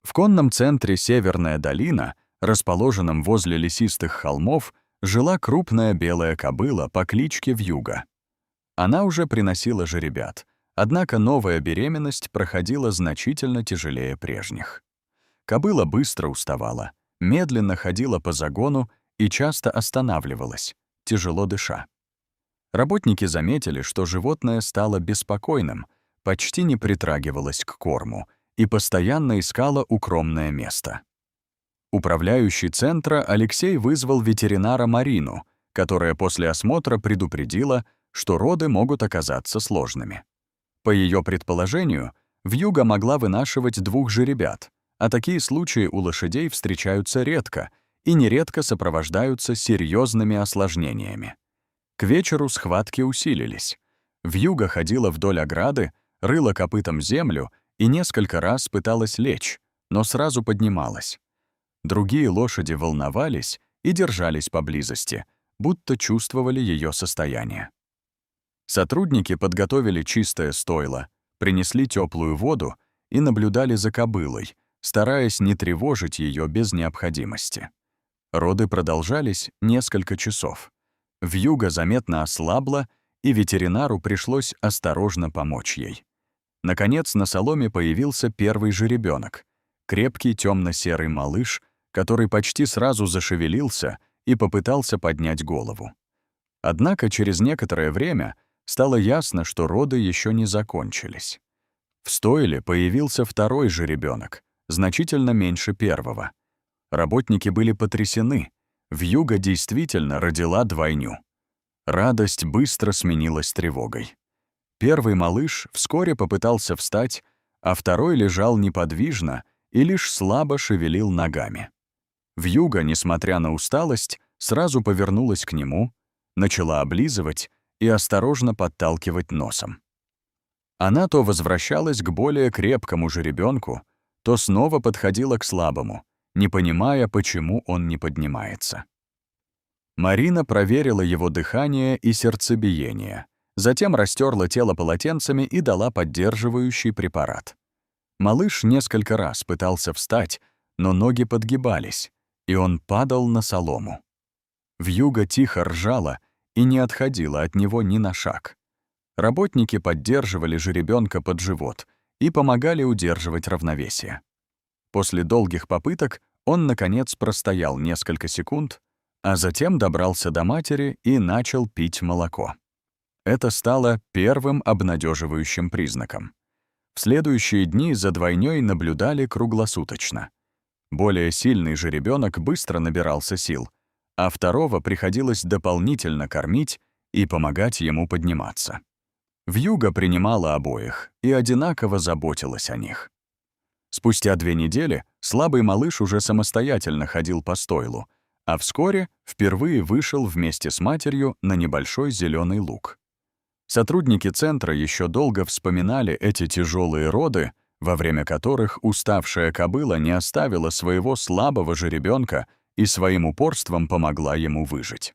В конном центре Северная долина, расположенном возле лесистых холмов, жила крупная белая кобыла по кличке Вьюга. Она уже приносила жеребят, однако новая беременность проходила значительно тяжелее прежних. Кобыла быстро уставала, медленно ходила по загону и часто останавливалась, тяжело дыша. Работники заметили, что животное стало беспокойным, почти не притрагивалось к корму и постоянно искало укромное место. Управляющий центра Алексей вызвал ветеринара Марину, которая после осмотра предупредила, что роды могут оказаться сложными. По ее предположению, вьюга могла вынашивать 2 жеребят, а такие случаи у лошадей встречаются редко и нередко сопровождаются серьезными осложнениями. К вечеру схватки усилились. Вьюга ходила вдоль ограды, рыла копытом землю и несколько раз пыталась лечь, но сразу поднималась. Другие лошади волновались и держались поблизости, будто чувствовали ее состояние. Сотрудники подготовили чистое стойло, принесли теплую воду и наблюдали за кобылой, стараясь не тревожить ее без необходимости. Роды продолжались несколько часов. Вьюга заметно ослабла, и ветеринару пришлось осторожно помочь ей. Наконец, на соломе появился первый жеребенок, крепкий темно-серый малыш, который почти сразу зашевелился и попытался поднять голову. Однако через некоторое время стало ясно, что роды еще не закончились. В стойле появился второй жеребенок, значительно меньше первого. Работники были потрясены. Вьюга действительно родила двойню. Радость быстро сменилась тревогой. Первый малыш вскоре попытался встать, а второй лежал неподвижно и лишь слабо шевелил ногами. Вьюга, несмотря на усталость, сразу повернулась к нему, начала облизывать и осторожно подталкивать носом. Она то возвращалась к более крепкому жеребенку, то снова подходила к слабому, не понимая, почему он не поднимается. Марина проверила его дыхание и сердцебиение, затем растерла тело полотенцами и дала поддерживающий препарат. Малыш несколько раз пытался встать, но ноги подгибались, и он падал на солому. Вьюга тихо ржала и не отходила от него ни на шаг. Работники поддерживали жеребенка под живот и помогали удерживать равновесие. После долгих попыток он, наконец, простоял несколько секунд, а затем добрался до матери и начал пить молоко. Это стало первым обнадеживающим признаком. В следующие дни за двойней наблюдали круглосуточно. Более сильный жеребенок быстро набирался сил, а второго приходилось дополнительно кормить и помогать ему подниматься. Вьюга принимала обоих и одинаково заботилась о них. Спустя 2 недели слабый малыш уже самостоятельно ходил по стойлу, а вскоре впервые вышел вместе с матерью на небольшой зеленый луг. Сотрудники центра еще долго вспоминали эти тяжелые роды, во время которых уставшая кобыла не оставила своего слабого жеребенка и своим упорством помогла ему выжить.